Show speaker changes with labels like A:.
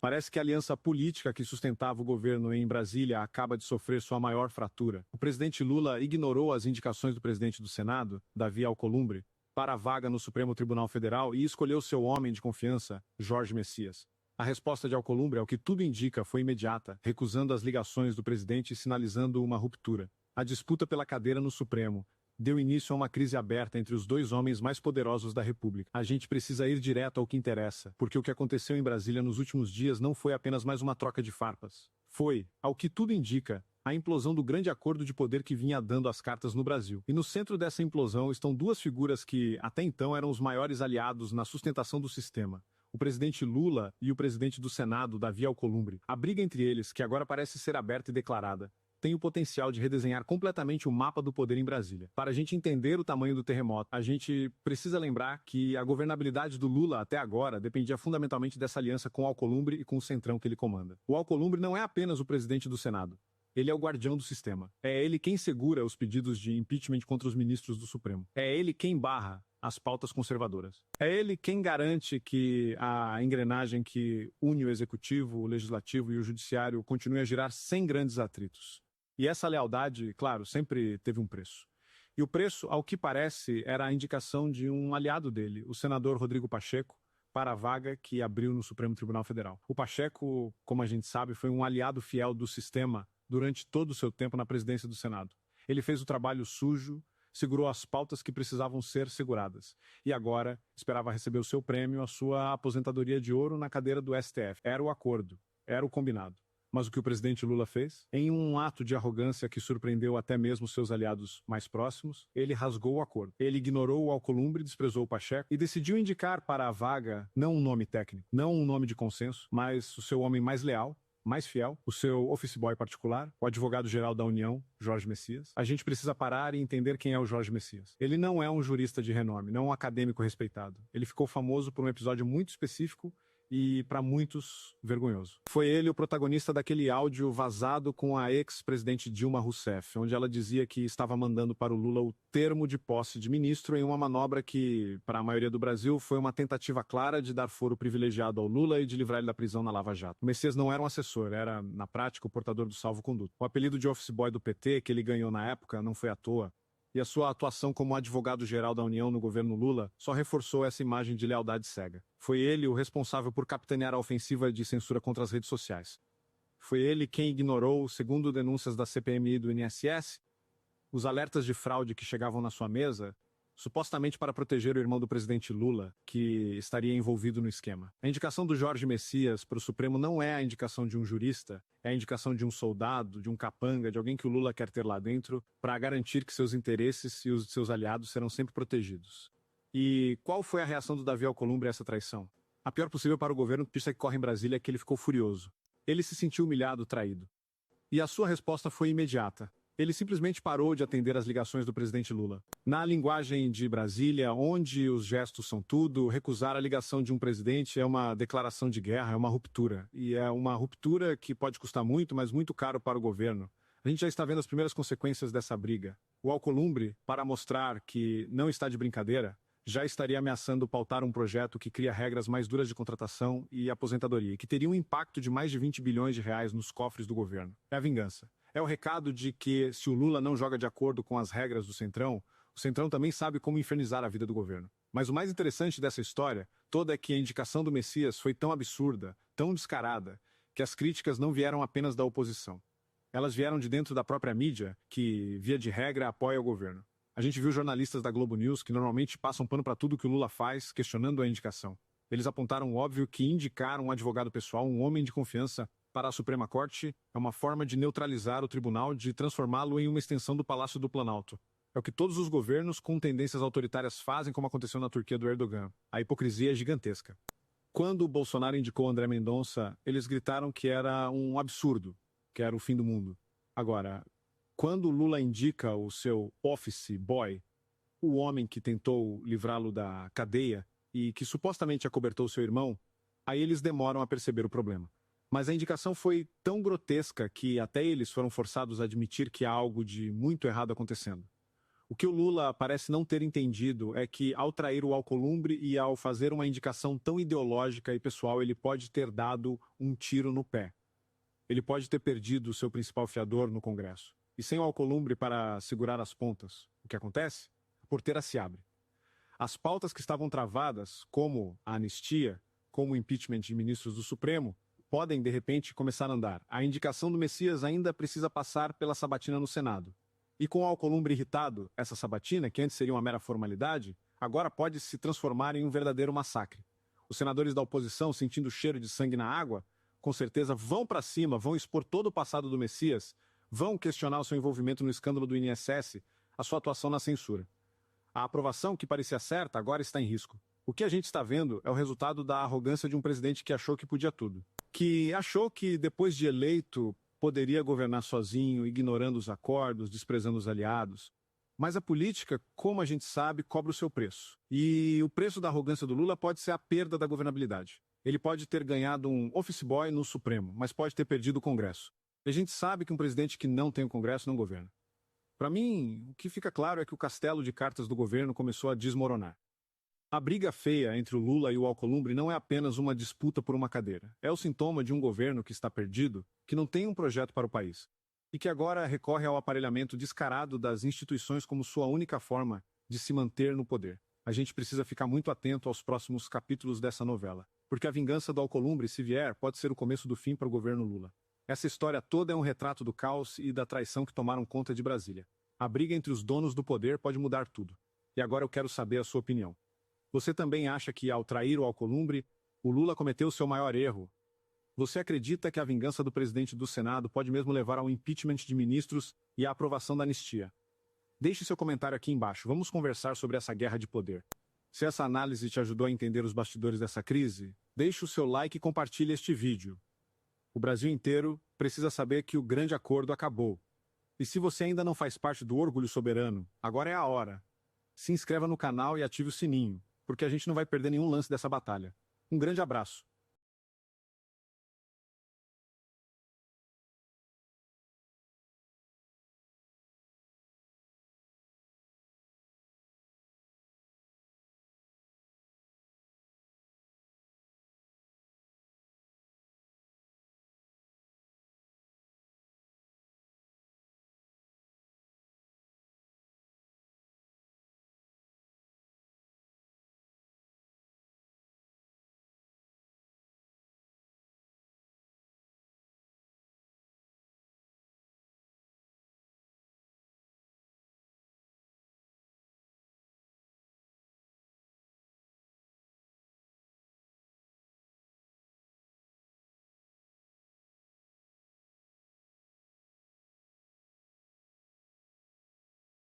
A: Parece que a aliança política que sustentava o governo em Brasília acaba de sofrer sua maior fratura. O presidente Lula ignorou as indicações do presidente do Senado, Davi Alcolumbre, para a vaga no Supremo Tribunal Federal e escolheu seu homem de confiança, Jorge Messias. A resposta de Alcolumbre, ao que tudo indica, foi imediata, recusando as ligações do presidente e sinalizando uma ruptura. A disputa pela cadeira no Supremo deu início a uma crise aberta entre os dois homens mais poderosos da República. A gente precisa ir direto ao que interessa, porque o que aconteceu em Brasília nos últimos dias não foi apenas mais uma troca de farpas. Foi, ao que tudo indica, a implosão do grande acordo de poder que vinha dando as cartas no Brasil. E no centro dessa implosão estão duas figuras que, até então, eram os maiores aliados na sustentação do sistema: o presidente Lula e o presidente do Senado, Davi Alcolumbre. A briga entre eles, que agora parece ser aberta e declarada, tem o potencial de redesenhar completamente o mapa do poder em Brasília. Para a gente entender o tamanho do terremoto, a gente precisa lembrar que a governabilidade do Lula até agora dependia fundamentalmente dessa aliança com o Alcolumbre e com o Centrão que ele comanda. O Alcolumbre não é apenas o presidente do Senado. Ele é o guardião do sistema. É ele quem segura os pedidos de impeachment contra os ministros do Supremo. É ele quem barra as pautas conservadoras. É ele quem garante que a engrenagem que une o Executivo, o Legislativo e o Judiciário continue a girar sem grandes atritos. E essa lealdade, claro, sempre teve um preço. E o preço, ao que parece, era a indicação de um aliado dele, o senador Rodrigo Pacheco, para a vaga que abriu no Supremo Tribunal Federal. O Pacheco, como a gente sabe, foi um aliado fiel do sistema durante todo o seu tempo na presidência do Senado. Ele fez o trabalho sujo, segurou as pautas que precisavam ser seguradas. E agora esperava receber o seu prêmio, a sua aposentadoria de ouro na cadeira do STF. Era o acordo, era o combinado. Mas o que o presidente Lula fez? Em um ato de arrogância que surpreendeu até mesmo seus aliados mais próximos, ele rasgou o acordo. Ele ignorou o Alcolumbre, desprezou o Pacheco e decidiu indicar para a vaga não um nome técnico, não um nome de consenso, mas o seu homem mais leal, mais fiel, o seu office boy particular, o advogado-geral da União, Jorge Messias. A gente precisa parar e entender quem é o Jorge Messias. Ele não é um jurista de renome, não um acadêmico respeitado. Ele ficou famoso por um episódio muito específico e, para muitos, vergonhoso. Foi ele o protagonista daquele áudio vazado com a ex-presidente Dilma Rousseff, onde ela dizia que estava mandando para o Lula o termo de posse de ministro em uma manobra que, para a maioria do Brasil, foi uma tentativa clara de dar foro privilegiado ao Lula e de livrar ele da prisão na Lava Jato. O Messias não era um assessor, era, na prática, o portador do salvo-conduto. O apelido de office boy do PT, que ele ganhou na época, não foi à toa. E a sua atuação como advogado-geral da União no governo Lula só reforçou essa imagem de lealdade cega. Foi ele o responsável por capitanear a ofensiva de censura contra as redes sociais. Foi ele quem ignorou, segundo denúncias da CPMI e do INSS, os alertas de fraude que chegavam na sua mesa, supostamente para proteger o irmão do presidente Lula, que estaria envolvido no esquema. A indicação do Jorge Messias para o Supremo não é a indicação de um jurista, é a indicação de um soldado, de um capanga, de alguém que o Lula quer ter lá dentro, para garantir que seus interesses e os de seus aliados serão sempre protegidos. E qual foi a reação do Davi Alcolumbre a essa traição? A pior possível para o governo que corre em Brasília é que ele ficou furioso. Ele se sentiu humilhado, traído. E a sua resposta foi imediata. Ele simplesmente parou de atender às ligações do presidente Lula. Na linguagem de Brasília, onde os gestos são tudo, recusar a ligação de um presidente é uma declaração de guerra, é uma ruptura. E é uma ruptura que pode custar muito, mas muito caro para o governo. A gente já está vendo as primeiras consequências dessa briga. O Alcolumbre, para mostrar que não está de brincadeira, já estaria ameaçando pautar um projeto que cria regras mais duras de contratação e aposentadoria, que teria um impacto de mais de 20 bilhões de reais nos cofres do governo. É a vingança. É o recado de que, se o Lula não joga de acordo com as regras do Centrão, o Centrão também sabe como infernizar a vida do governo. Mas o mais interessante dessa história toda é que a indicação do Messias foi tão absurda, tão descarada, que as críticas não vieram apenas da oposição. Elas vieram de dentro da própria mídia, que, via de regra, apoia o governo. A gente viu jornalistas da Globo News que normalmente passam pano para tudo que o Lula faz, questionando a indicação. Eles apontaram o óbvio que indicar um advogado pessoal, um homem de confiança, para a Suprema Corte é uma forma de neutralizar o tribunal, de transformá-lo em uma extensão do Palácio do Planalto. É o que todos os governos com tendências autoritárias fazem, como aconteceu na Turquia do Erdogan. A hipocrisia é gigantesca. Quando o Bolsonaro indicou André Mendonça, eles gritaram que era um absurdo, que era o fim do mundo. Agora, quando o Lula indica o seu office boy, o homem que tentou livrá-lo da cadeia e que supostamente acobertou seu irmão, aí eles demoram a perceber o problema. Mas a indicação foi tão grotesca que até eles foram forçados a admitir que há algo de muito errado acontecendo. O que o Lula parece não ter entendido é que, ao trair o Alcolumbre e ao fazer uma indicação tão ideológica e pessoal, ele pode ter dado um tiro no pé. Ele pode ter perdido o seu principal fiador no Congresso. E sem o Alcolumbre para segurar as pontas, o que acontece? A porteira se abre. As pautas que estavam travadas, como a anistia, como o impeachment de ministros do Supremo, podem, de repente, começar a andar. A indicação do Messias ainda precisa passar pela sabatina no Senado. E com o Alcolumbre irritado, essa sabatina, que antes seria uma mera formalidade, agora pode se transformar em um verdadeiro massacre. Os senadores da oposição, sentindo o cheiro de sangue na água, com certeza vão para cima, vão expor todo o passado do Messias, vão questionar o seu envolvimento no escândalo do INSS, a sua atuação na censura. A aprovação, que parecia certa, agora está em risco. O que a gente está vendo é o resultado da arrogância de um presidente que achou que podia tudo. Que achou que, depois de eleito, poderia governar sozinho, ignorando os acordos, desprezando os aliados. Mas a política, como a gente sabe, cobra o seu preço. E o preço da arrogância do Lula pode ser a perda da governabilidade. Ele pode ter ganhado um office boy no Supremo, mas pode ter perdido o Congresso. E a gente sabe que um presidente que não tem o Congresso não governa. Para mim, o que fica claro é que o castelo de cartas do governo começou a desmoronar. A briga feia entre o Lula e o Alcolumbre não é apenas uma disputa por uma cadeira. É o sintoma de um governo que está perdido, que não tem um projeto para o país, e que agora recorre ao aparelhamento descarado das instituições como sua única forma de se manter no poder. A gente precisa ficar muito atento aos próximos capítulos dessa novela, porque a vingança do Alcolumbre, se vier, pode ser o começo do fim para o governo Lula. Essa história toda é um retrato do caos e da traição que tomaram conta de Brasília. A briga entre os donos do poder pode mudar tudo. E agora eu quero saber a sua opinião. Você também acha que, ao trair o Alcolumbre, o Lula cometeu o seu maior erro? Você acredita que a vingança do presidente do Senado pode mesmo levar ao impeachment de ministros e à aprovação da anistia? Deixe seu comentário aqui embaixo. Vamos conversar sobre essa guerra de poder. Se essa análise te ajudou a entender os bastidores dessa crise, deixe o seu like e compartilhe este vídeo. O Brasil inteiro precisa saber que o grande acordo acabou. E se você ainda não faz parte do Orgulho Soberano, agora é a hora. Se inscreva no canal e ative o sininho, porque a gente não vai perder nenhum lance dessa batalha. Um grande abraço.